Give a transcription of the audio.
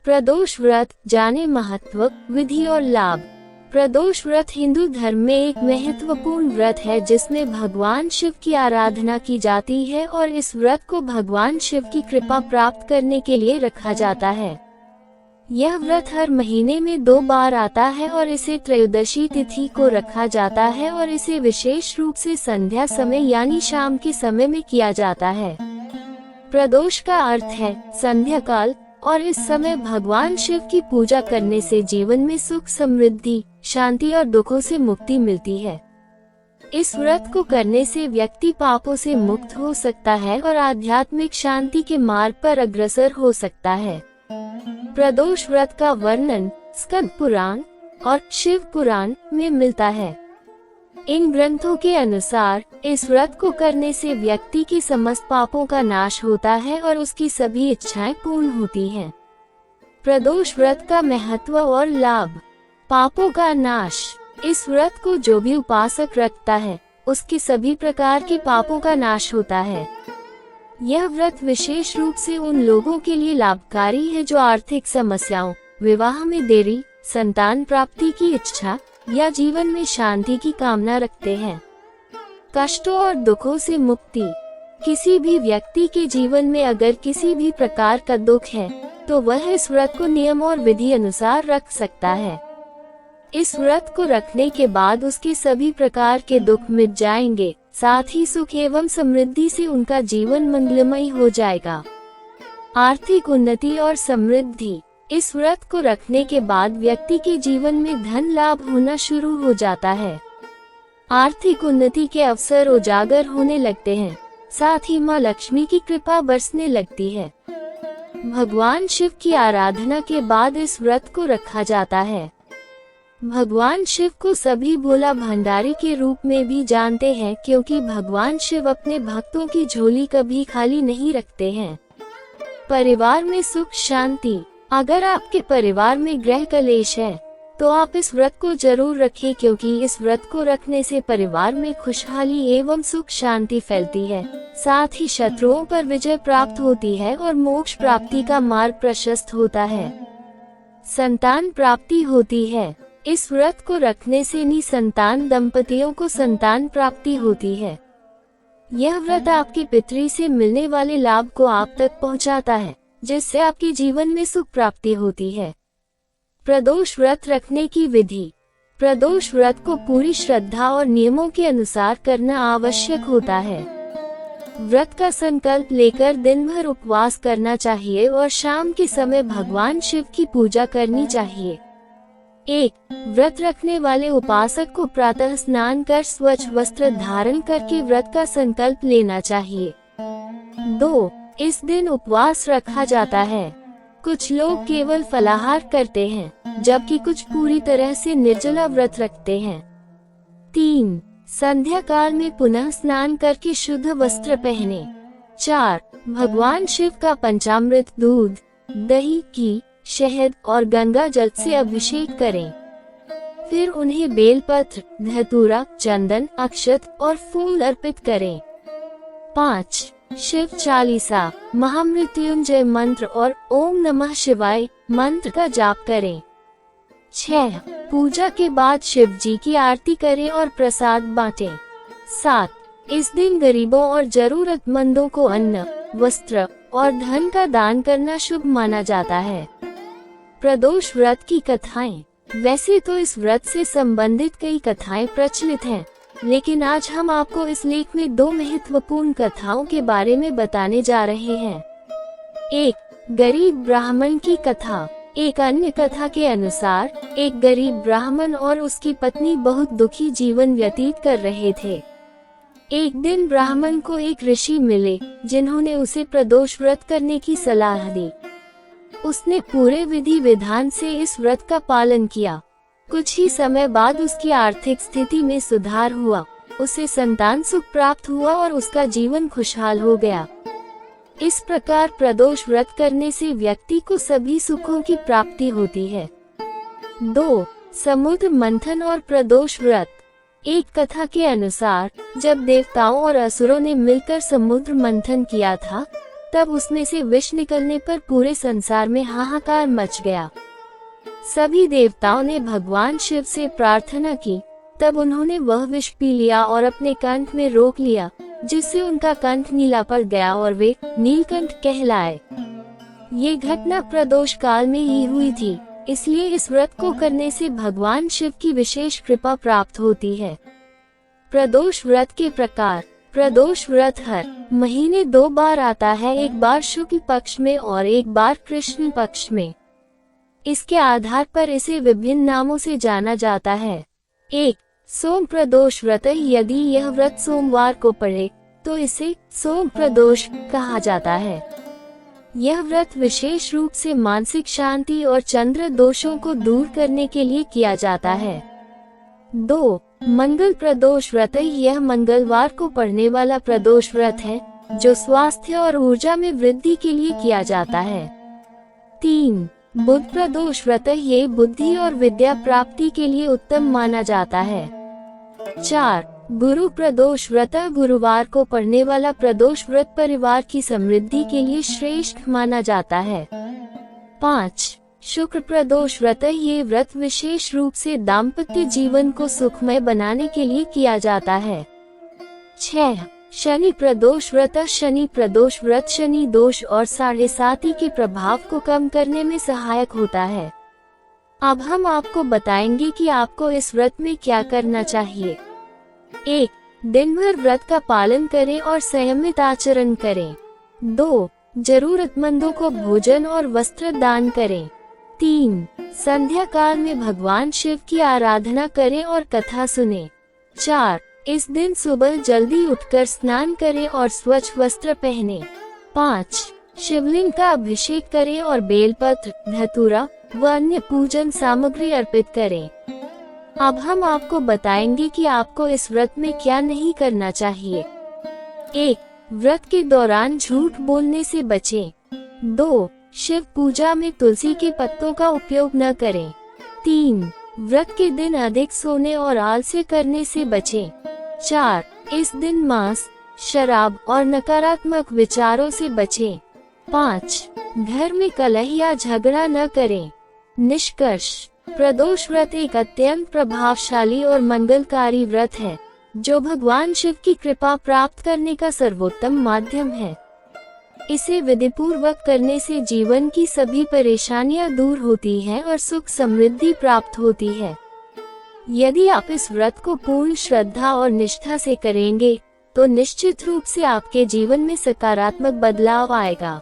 प्रदोष व्रत, जाने महत्व, विधि और लाभ। प्रदोष व्रत हिंदू धर्म में एक महत्वपूर्ण व्रत है जिसमें भगवान शिव की आराधना की जाती है और इस व्रत को भगवान शिव की कृपा प्राप्त करने के लिए रखा जाता है। यह व्रत हर महीने में 2 बार आता है और इसे त्रयोदशी तिथि को रखा जाता है और इसे विशेष रूप से संध्या समय यानी शाम के समय में किया जाता है। प्रदोष का अर्थ है संध्या काल और इस समय भगवान शिव की पूजा करने से जीवन में सुख, समृद्धि, शांति और दुखों से मुक्ति मिलती है। इस व्रत को करने से व्यक्ति पापों से मुक्त हो सकता है और आध्यात्मिक शांति के मार्ग पर अग्रसर हो सकता है। प्रदोष व्रत का वर्णन स्कंद पुराण और शिव पुराण में मिलता है। इन ग्रंथों के अनुसार इस व्रत को करने से व्यक्ति के समस्त पापों का नाश होता है और उसकी सभी इच्छाएं पूर्ण होती हैं। प्रदोष व्रत का महत्व और लाभ। पापों का नाश। इस व्रत को जो भी उपासक रखता है उसके सभी प्रकार के पापों का नाश होता है। यह व्रत विशेष रूप से उन लोगों के लिए लाभकारी है जो आर्थिक समस्याओं, विवाह में देरी, संतान प्राप्ति की इच्छा या जीवन में शांति की कामना रखते हैं। कष्टों और दुखों से मुक्ति। किसी भी व्यक्ति के जीवन में अगर किसी भी प्रकार का दुख है तो वह इस व्रत को नियम और विधि अनुसार रख सकता है। इस व्रत को रखने के बाद उसके सभी प्रकार के दुख मिट जाएंगे, साथ ही सुख एवं समृद्धि से उनका जीवन मंगलमय हो जाएगा। आर्थिक उन्नति और समृद्धि। इस व्रत को रखने के बाद व्यक्ति के जीवन में धन लाभ होना शुरू हो जाता है। आर्थिक उन्नति के अवसर उजागर होने लगते हैं, साथ ही माँ लक्ष्मी की कृपा बरसने लगती है। भगवान शिव की आराधना के बाद इस व्रत को रखा जाता है। भगवान शिव को सभी भोला भंडारी के रूप में भी जानते हैं क्योंकि भगवान शिव अपने भक्तों की झोली कभी खाली नहीं रखते हैं। परिवार में सुख शांति। अगर आपके परिवार में गृह कलेश है तो आप इस व्रत को जरूर रखें क्योंकि इस व्रत को रखने से परिवार में खुशहाली एवं सुख शांति फैलती है, साथ ही शत्रुओं पर विजय प्राप्त होती है और मोक्ष प्राप्ति का मार्ग प्रशस्त होता है। संतान प्राप्ति होती है। इस व्रत को रखने से निसंतान दंपतियों को संतान प्राप्ति होती है। यह व्रत आपके पितरी से मिलने वाले लाभ को आप तक पहुंचाता है, जिससे आपके जीवन में सुख प्राप्ति होती है। प्रदोष व्रत रखने की विधि। प्रदोष व्रत को पूरी श्रद्धा और नियमों के अनुसार करना आवश्यक होता है। व्रत का संकल्प लेकर दिन भर उपवास करना चाहिए और शाम के समय भगवान शिव की पूजा करनी चाहिए। 1. व्रत रखने वाले उपासक को प्रातः स्नान कर स्वच्छ वस्त्र धारण करके व्रत का संकल्प लेना चाहिए। 2. इस दिन उपवास रखा जाता है। कुछ लोग केवल फलाहार करते हैं, जबकि कुछ पूरी तरह से निर्जला व्रत रखते हैं। 3. संध्या काल में पुनः स्नान करके शुद्ध वस्त्र पहने। 4. भगवान शिव का पंचामृत दूध, दही, घी, शहद और गंगा जल से अभिषेक करें। फिर उन्हें बेलपत्र, धतूरा, चंदन, अक्षत और फूल अर्पित करें। 5. शिव चालीसा, महामृत्युंजय मंत्र और ओम नमः शिवाय मंत्र का जाप करें। 6. पूजा के बाद शिव जी की आरती करें और प्रसाद बांटें। 7. इस दिन गरीबों और जरूरतमंदों को अन्न, वस्त्र और धन का दान करना शुभ माना जाता है। प्रदोष व्रत की कथाएं। वैसे तो इस व्रत से संबंधित कई कथाएं प्रचलित हैं, लेकिन आज हम आपको इस लेख में 2 महत्वपूर्ण कथाओं के बारे में बताने जा रहे हैं। 1. गरीब ब्राह्मण की कथा। एक अन्य कथा के अनुसार एक गरीब ब्राह्मण और उसकी पत्नी बहुत दुखी जीवन व्यतीत कर रहे थे। एक दिन ब्राह्मण को एक ऋषि मिले जिन्होंने उसे प्रदोष व्रत करने की सलाह दी। उसने पूरे विधि विधान से इस व्रत का पालन किया। कुछ ही समय बाद उसकी आर्थिक स्थिति में सुधार हुआ, उसे संतान सुख प्राप्त हुआ और उसका जीवन खुशहाल हो गया। इस प्रकार प्रदोष व्रत करने से व्यक्ति को सभी सुखों की प्राप्ति होती है। 2. समुद्र मंथन और प्रदोष व्रत। एक कथा के अनुसार जब देवताओं और असुरों ने मिलकर समुद्र मंथन किया था तब उसमें से विष निकलने पर पूरे संसार में हाहाकार मच गया। सभी देवताओं ने भगवान शिव से प्रार्थना की। तब उन्होंने वह विष पी लिया और अपने कंठ में रोक लिया, जिससे उनका कंठ नीला पड़ गया और वे नीलकंठ कहलाए। ये घटना प्रदोष काल में ही हुई थी, इसलिए इस व्रत को करने से भगवान शिव की विशेष कृपा प्राप्त होती है। प्रदोष व्रत के प्रकार। प्रदोष व्रत हर महीने 2 बार आता है, एक बार शुक्ल पक्ष में और एक बार कृष्ण पक्ष में। इसके आधार पर इसे विभिन्न नामों से जाना जाता है। 1. सोम प्रदोष व्रत। यदि यह व्रत सोमवार को पड़े तो इसे सोम प्रदोष कहा जाता है। यह व्रत विशेष रूप से मानसिक शांति और चंद्र दोषों को दूर करने के लिए किया जाता है। 2. मंगल प्रदोष व्रत। यह मंगलवार को पड़ने वाला प्रदोष व्रत है, जो स्वास्थ्य और ऊर्जा में वृद्धि के लिए किया जाता है। 3. बुध प्रदोष व्रत। ये बुद्धि और विद्या प्राप्ति के लिए उत्तम माना जाता है। 4. गुरु प्रदोष व्रत। गुरुवार को पड़ने वाला प्रदोष व्रत परिवार की समृद्धि के लिए श्रेष्ठ माना जाता है। 5. शुक्र प्रदोष व्रत। ये व्रत विशेष रूप से दाम्पत्य जीवन को सुखमय बनाने के लिए किया जाता है। 6. शनि प्रदोष व्रत। शनि प्रदोष व्रत शनि दोष और 7.5 के प्रभाव को कम करने में सहायक होता है। अब हम आपको बताएंगे कि आपको इस व्रत में क्या करना चाहिए। 1. दिन भर व्रत का पालन करें और संयमित आचरण करें। 2. जरूरतमंदों को भोजन और वस्त्र दान करें। 3. संध्या काल में भगवान शिव की आराधना करें और कथा सुनें। 4. इस दिन सुबह जल्दी उठकर स्नान करें और स्वच्छ वस्त्र पहनें। 5. शिवलिंग का अभिषेक करें और बेलपत्र, धतूरा व अन्य पूजन सामग्री अर्पित करें। अब हम आपको बताएंगे कि आपको इस व्रत में क्या नहीं करना चाहिए। 1. व्रत के दौरान झूठ बोलने से बचें। 2. शिव पूजा में तुलसी के पत्तों का उपयोग न करें। 3. व्रत के दिन अधिक सोने और आलस्य करने से बचें। 4. इस दिन मांस, शराब और नकारात्मक विचारों से बचें। 5. घर में कलह या झगड़ा न करें। निष्कर्ष। प्रदोष व्रत एक अत्यंत प्रभावशाली और मंगलकारी व्रत है, जो भगवान शिव की कृपा प्राप्त करने का सर्वोत्तम माध्यम है। इसे विधिपूर्वक करने से जीवन की सभी परेशानियां दूर होती हैं और सुख समृद्धि प्राप्त होती है। यदि आप इस व्रत को पूर्ण श्रद्धा और निष्ठा से करेंगे, तो निश्चित रूप से आपके जीवन में सकारात्मक बदलाव आएगा।